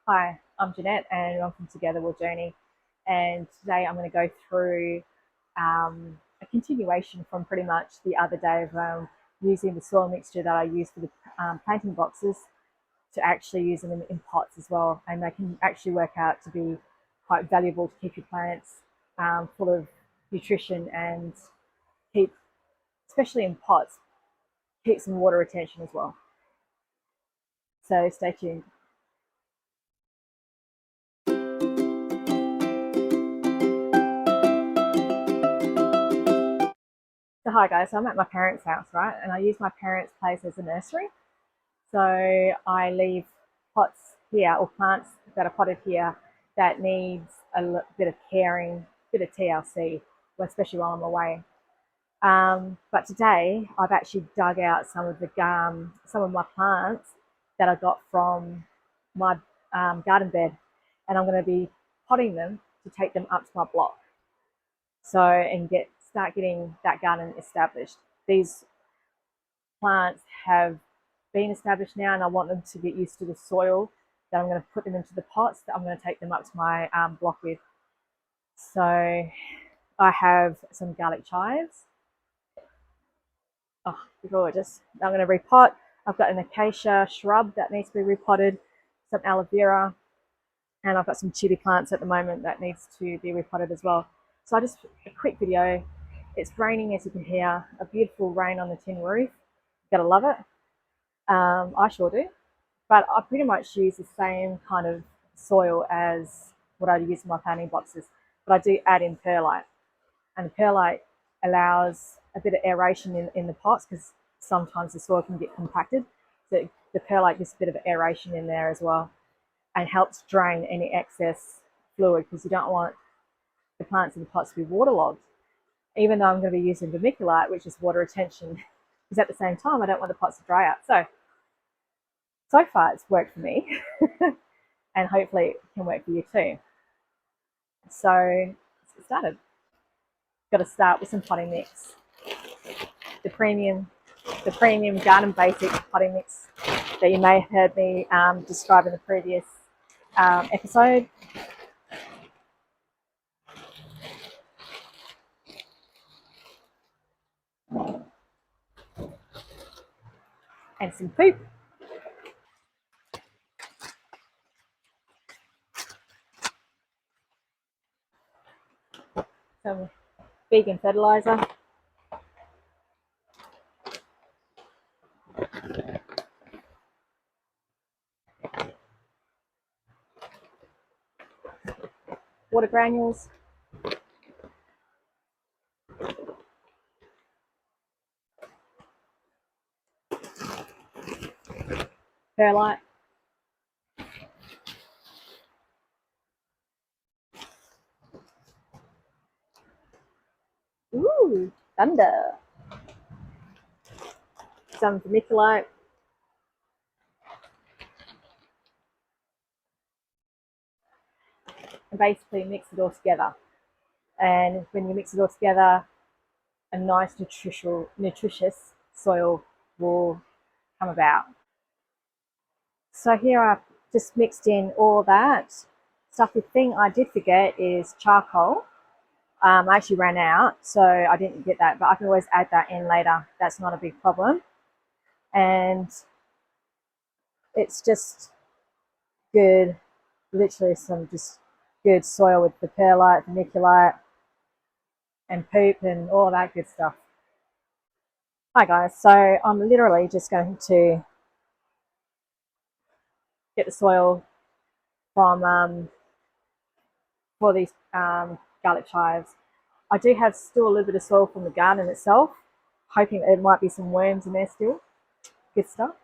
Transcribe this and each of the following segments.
Hi, I'm Jeanette and I'm from Together We'll Journey. And today I'm going to go through a continuation from pretty much the other day of using the soil mixture that I use for the planting boxes to actually use them in pots as well. And they can actually work out to be quite valuable to keep your plants full of nutrition and keep, especially in pots, keep some water retention as well. So stay tuned. So hi guys, so I'm at my parents' house, right? And I use my parents' place as a nursery. So I leave pots here or plants that are potted here that needs a bit of caring, a bit of TLC, especially while I'm away. But today I've actually dug out some of my plants that I got from my garden bed, and I'm going to be potting them to take them up to my block. So and start getting that garden established. These plants have been established now, and I want them to get used to the soil that I'm going to put them into the pots that I'm going to take them up to my block with. So I have some garlic chives. Oh, gorgeous. I'm going to repot. I've got an acacia shrub that needs to be repotted, some aloe vera, and I've got some chili plants at the moment that needs to be repotted as well. So I just a quick video. It's raining, as you can hear, a beautiful rain on the tin roof. Gotta love it. I sure do. But I pretty much use the same kind of soil as what I use in my planting boxes, but I do add in perlite, and perlite allows a bit of aeration in the pots because sometimes the soil can get compacted. So the perlite gives a bit of aeration in there as well and helps drain any excess fluid because you don't want the plants in the pots to be waterlogged. Even though I'm going to be using vermiculite, which is water retention, because at the same time I don't want the pots to dry out. So far it's worked for me and hopefully it can work for you too. So let's get started. Got to start with some potting mix. The premium, the premium Garden Basic potting mix that you may have heard me describe in the previous episode. And some poop. Some vegan fertilizer. Water granules. Perlite. Ooh, thunder. Some vermiculite. And basically mix it all together. And when you mix it all together, a nice nutritious soil will come about. So here I've just mixed in all that stuff. The thing I did forget is charcoal. I actually ran out, so I didn't get that, but I can always add that in later. That's not a big problem. And it's just good, literally some just good soil with the perlite, vermiculite, and poop and all that good stuff. Hi guys, so I'm literally just going to get the soil from for these garlic chives. I do have still a little bit of soil from the garden itself, hoping there might be some worms in there still. Good stuff.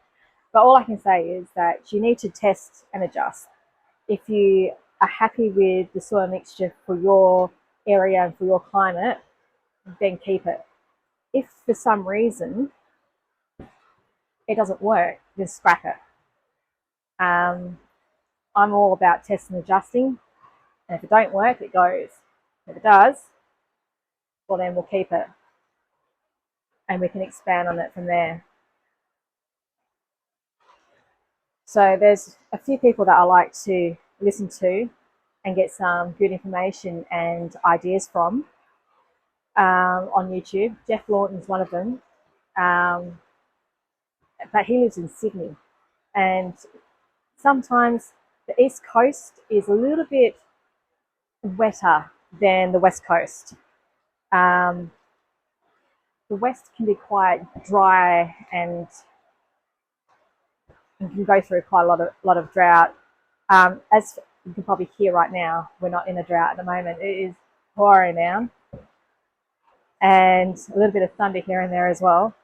But all I can say is that you need to test and adjust. If you are happy with the soil mixture for your area and for your climate, then keep it. If for some reason it doesn't work, then scrap it. I'm all about testing and adjusting, and if it don't work, it goes. If it does, well then we'll keep it and we can expand on it from there. So there's a few people that I like to listen to and get some good information and ideas from on YouTube. Jeff Lawton's one of them, um, but he lives in Sydney, and sometimes the East Coast is a little bit wetter than the West Coast. Um, the West can be quite dry and you can go through quite a lot of drought. As you can probably hear right now, we're not in a drought at the moment. It is pouring down, and a little bit of thunder here and there as well.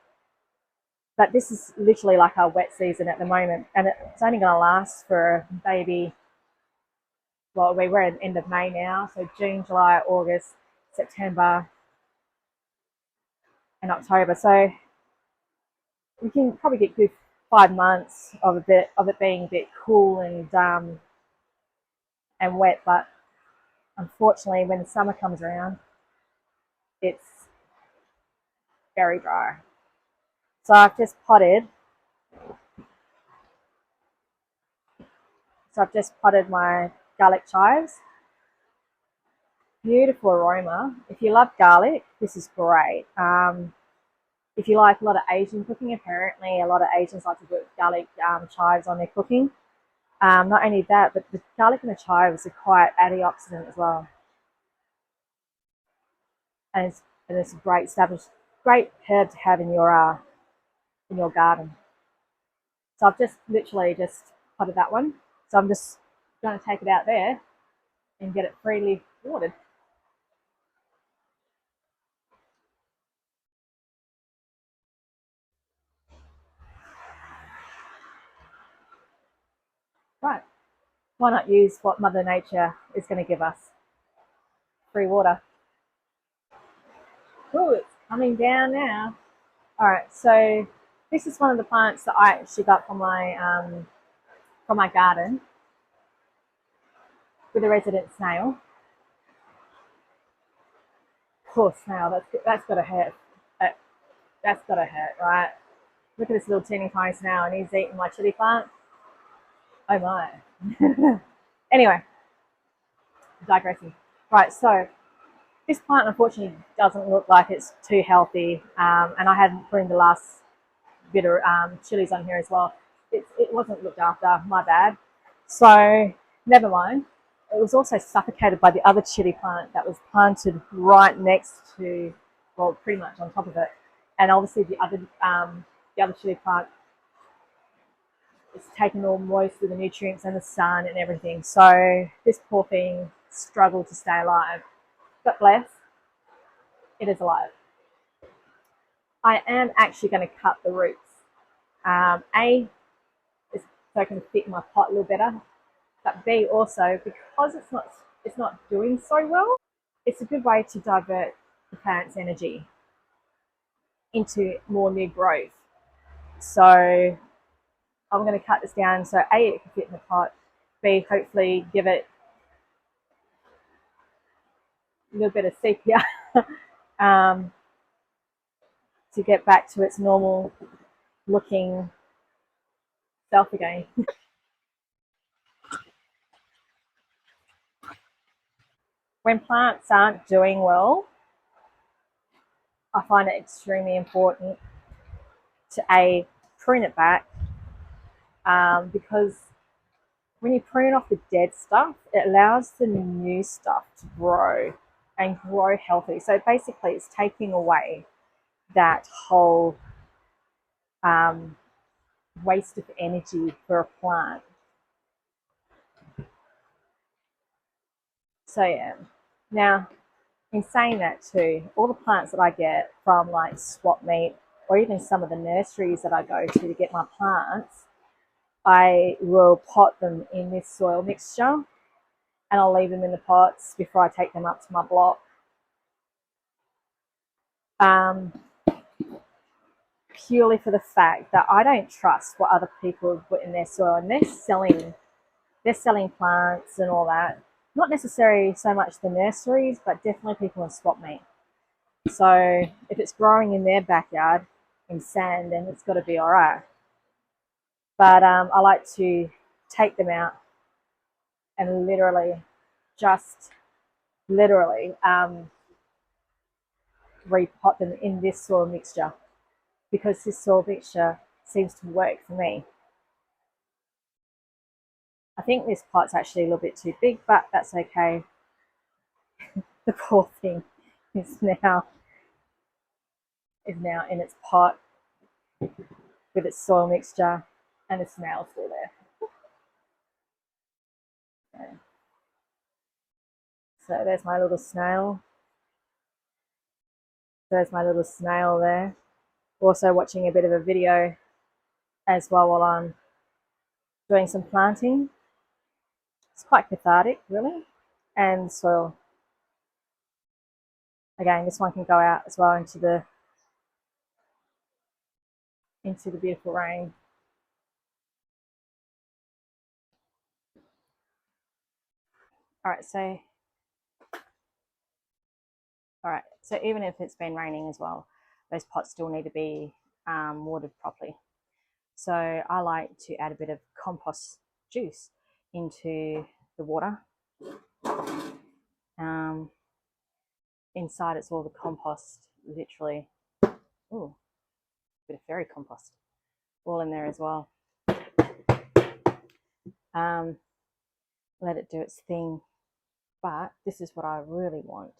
But this is literally like our wet season at the moment, and it's only going to last for maybe, well, we're at the end of May now, so June, July, August, September, and October. So we can probably get good 5 months of it being a bit cool and wet. But unfortunately, when the summer comes around, it's very dry. So I've just potted. So I've just potted my garlic chives. Beautiful aroma. If you love garlic, this is great. If you like a lot of Asian cooking, apparently a lot of Asians like to put garlic chives on their cooking. Not only that, but the garlic and the chives are quite antioxidant as well, and it's a great herb to have in your garden. So I've just literally just potted that one. So I'm just going to take it out there and get it freely watered. Right. Why not use what Mother Nature is going to give us? Free water. Oh, it's coming down now. All right, so this is one of the plants that I actually got from my garden with a resident snail. Poor snail, that's got to hurt. That's got to hurt, right? Look at this little teeny tiny snail, and he's eating my chili plant. Oh my. Anyway, digressing. Right, so this plant unfortunately doesn't look like it's too healthy, and I hadn't pruned the last bit of chilies on here as well. It wasn't looked after, my bad. So never mind. It was also suffocated by the other chili plant that was planted right next to, well, pretty much on top of it. And obviously the other chili plant is taking all most of the nutrients and the sun and everything. So this poor thing struggled to stay alive. But bless, it is alive. I am actually going to cut the roots. A, is so I can fit in my pot a little better. But B, also because it's not doing so well, it's a good way to divert the plant's energy into more new growth. So I'm going to cut this down so A, it can fit in the pot. B, hopefully give it a little bit of sepia to get back to its normal looking self again. When plants aren't doing well, I find it extremely important to A, prune it back, because when you prune off the dead stuff, it allows the new stuff to grow and grow healthy. So basically, it's taking away that whole waste of energy for a plant. So yeah. Now, in saying that too, all the plants that I get from like Swap Meet or even some of the nurseries that I go to get my plants, I will pot them in this soil mixture and I'll leave them in the pots before I take them up to my block. Purely for the fact that I don't trust what other people have put in their soil, and they're selling plants and all that. Not necessarily so much the nurseries, but definitely people in Swap Meet. So if it's growing in their backyard in sand, then it's got to be all right. But I like to take them out and literally repot them in this soil mixture, because this soil mixture seems to work for me. I think this pot's actually a little bit too big, but that's okay. The poor thing is now in its pot with its soil mixture, and the snail's still there. Okay. So there's my little snail. There's my little snail there. Also watching a bit of a video as well while I'm doing some planting. It's quite cathartic, really. And soil. Again, this one can go out as well into the beautiful rain. Alright, so even if it's been raining as well, those pots still need to be watered properly. So I like to add a bit of compost juice into the water. Inside it's all the compost, literally. Ooh, a bit of fairy compost all in there as well. Let it do its thing. But this is what I really want.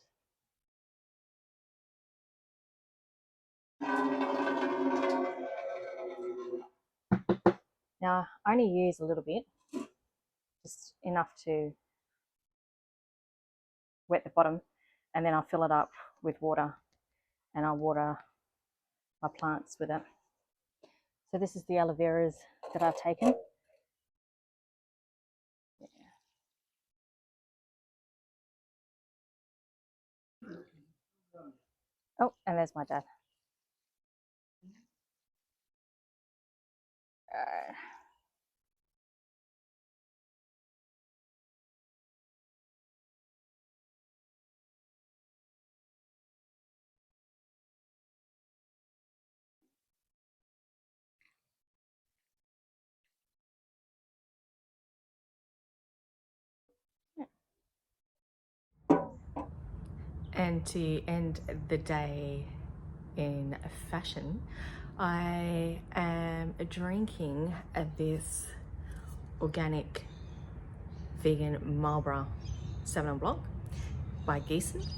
Now, I only use a little bit, just enough to wet the bottom, and then I'll fill it up with water, and I'll water my plants with it. So this is the aloe veras that I've taken. Oh, and there's my dad. And to end the day in fashion, I am drinking this organic vegan Marlborough Sauvignon Blanc by Gießen.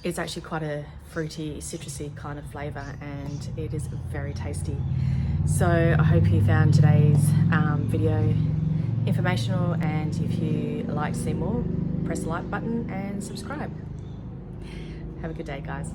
It's actually quite a fruity, citrusy kind of flavour, and it is very tasty. So I hope you found today's video informational, and if you like to see more, press the like button and subscribe. Have a good day, guys.